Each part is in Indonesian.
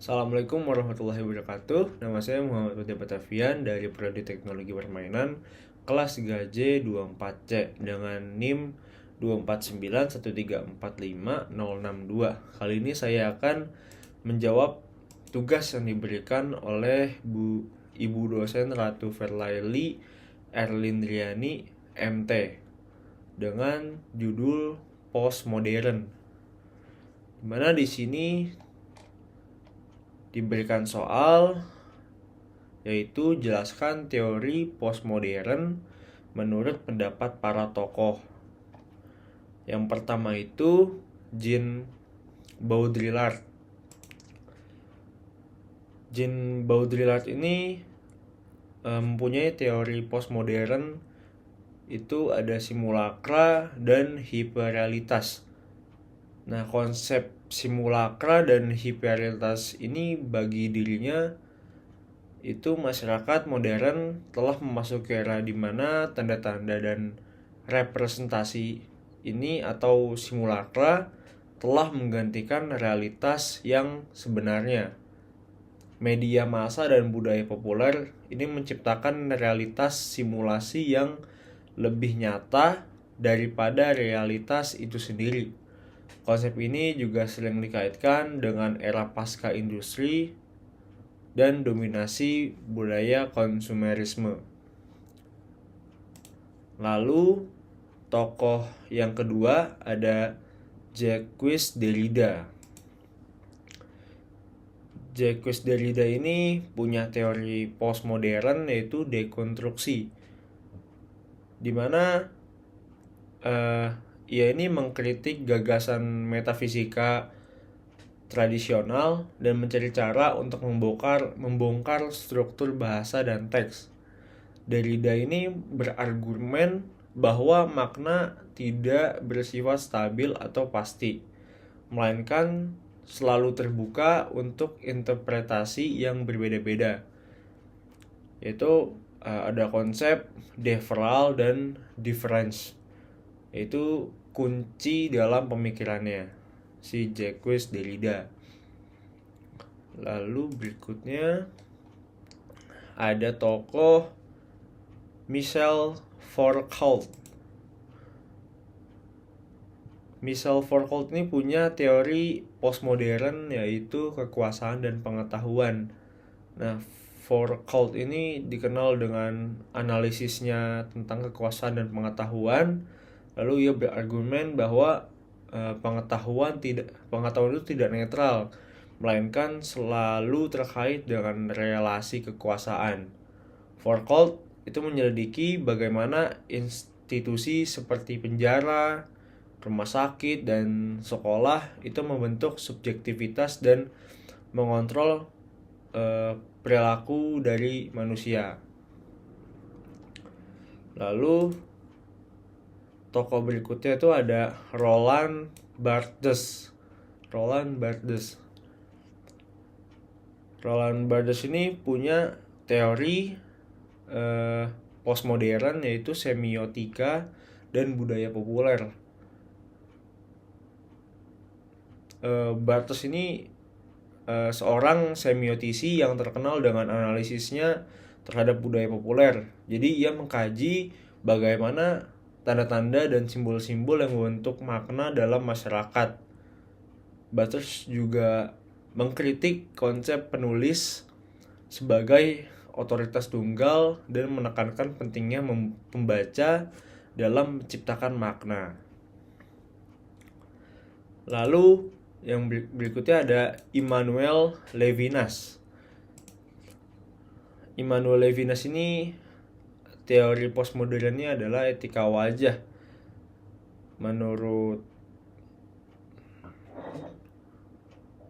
Assalamualaikum warahmatullahi wabarakatuh. Nama saya Muhammad Putih Batavian dari Prodi Teknologi Permainan kelas 3J 24C dengan NIM 24913456062. Kali ini saya akan menjawab tugas yang diberikan oleh Ibu dosen Ratu Verlaili Erlindriani MT dengan judul Postmodern. Dimana di sini diberikan soal yaitu jelaskan teori postmodern menurut pendapat para tokoh. Yang pertama itu Jean Baudrillard. Jean Baudrillard ini mempunyai teori postmodern itu ada simulakra dan hiperrealitas. Nah, konsep simulakra dan hiperrealitas ini bagi dirinya itu masyarakat modern telah memasuki era di mana tanda-tanda dan representasi ini atau simulakra telah menggantikan realitas yang sebenarnya. Media massa dan budaya populer ini menciptakan realitas simulasi yang lebih nyata daripada realitas itu sendiri. Konsep ini juga sering dikaitkan dengan era pasca industri dan dominasi budaya konsumerisme. Lalu tokoh yang kedua ada Jacques Derrida. Jacques Derrida ini punya teori postmodern yaitu dekonstruksi, di mana ia ini mengkritik gagasan metafisika tradisional dan mencari cara untuk membongkar struktur bahasa dan teks. Derrida ini berargumen bahwa makna tidak bersifat stabil atau pasti, melainkan selalu terbuka untuk interpretasi yang berbeda-beda. Yaitu ada konsep deferral dan difference, itu kunci dalam pemikirannya si Jacques Derrida. Lalu berikutnya ada tokoh Michel Foucault. Michel Foucault ini punya teori postmodern yaitu kekuasaan dan pengetahuan. Nah, Foucault ini dikenal dengan analisisnya tentang kekuasaan dan pengetahuan. Lalu ia berargumen bahwa pengetahuan itu tidak netral, melainkan selalu terkait dengan relasi kekuasaan. Foucault itu menyelidiki bagaimana institusi seperti penjara, rumah sakit, dan sekolah itu membentuk subjektivitas dan mengontrol perilaku dari manusia. Lalu tokoh berikutnya itu ada Roland Barthes. Roland Barthes ini punya teori postmodern yaitu semiotika dan budaya populer. Barthes ini seorang semiotisi yang terkenal dengan analisisnya terhadap budaya populer. Jadi ia mengkaji bagaimana tanda-tanda dan simbol-simbol yang membentuk makna dalam masyarakat. Barthes juga mengkritik konsep penulis sebagai otoritas tunggal dan menekankan pentingnya pembaca dalam menciptakan makna. Lalu yang berikutnya ada Immanuel Levinas. Immanuel Levinas ini teori postmodernnya adalah etika wajah. Menurut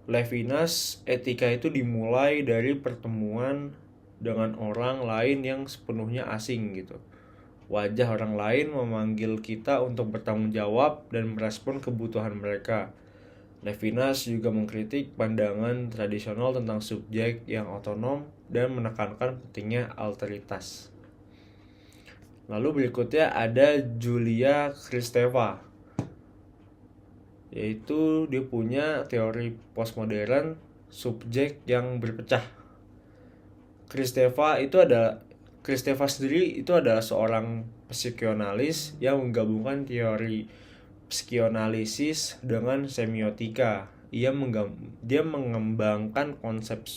Levinas, etika itu dimulai dari pertemuan dengan orang lain yang sepenuhnya asing gitu. Wajah orang lain memanggil kita untuk bertanggung jawab dan merespon kebutuhan mereka. Levinas juga mengkritik pandangan tradisional tentang subjek yang otonom dan menekankan pentingnya alteritas. Lalu berikutnya ada Julia Kristeva. yaitu dia punya teori postmodern subjek yang berpecah. Kristeva sendiri itu adalah seorang psikoanalis yang menggabungkan teori psikoanalisis dengan semiotika. Dia mengembangkan konsep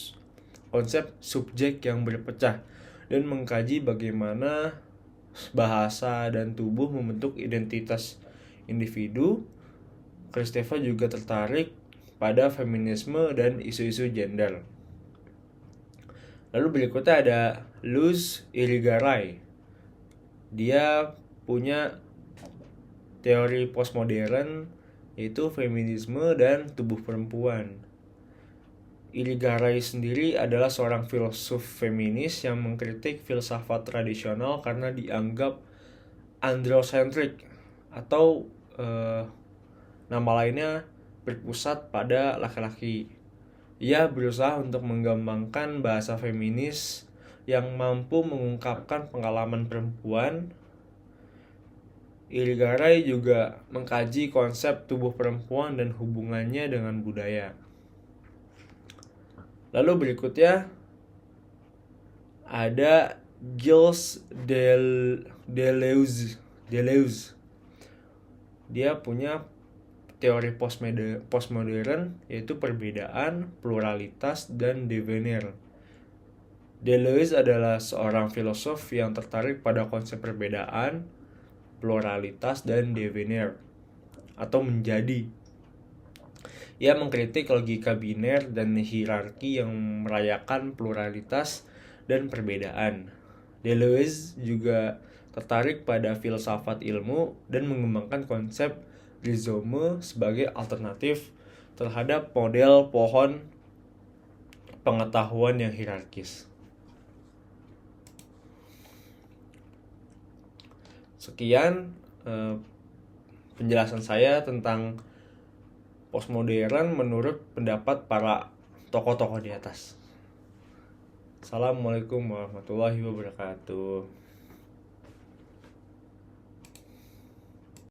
subjek yang berpecah dan mengkaji bagaimana bahasa dan tubuh membentuk identitas individu. Kristeva juga tertarik pada feminisme dan isu-isu gender. Lalu berikutnya ada Luz Irigaray. Dia punya teori postmodern yaitu feminisme dan tubuh perempuan. Irigaray sendiri adalah seorang filsuf feminis yang mengkritik filsafat tradisional karena dianggap androcentrik atau nama lainnya berpusat pada laki-laki. Ia berusaha untuk mengembangkan bahasa feminis yang mampu mengungkapkan pengalaman perempuan. Irigaray juga mengkaji konsep tubuh perempuan dan hubungannya dengan budaya. Lalu berikutnya ada Gilles Deleuze. Dia punya teori postmodern yaitu perbedaan, pluralitas, dan devenir. Deleuze adalah seorang filosof yang tertarik pada konsep perbedaan, pluralitas, dan devenir atau menjadi. Ia mengkritik logika biner dan hierarki yang merayakan pluralitas dan perbedaan. Deleuze juga tertarik pada filsafat ilmu dan mengembangkan konsep rhizome sebagai alternatif terhadap model pohon pengetahuan yang hierarkis. Sekian penjelasan saya tentang postmodern menurut pendapat para tokoh-tokoh di atas. Assalamualaikum warahmatullahi wabarakatuh.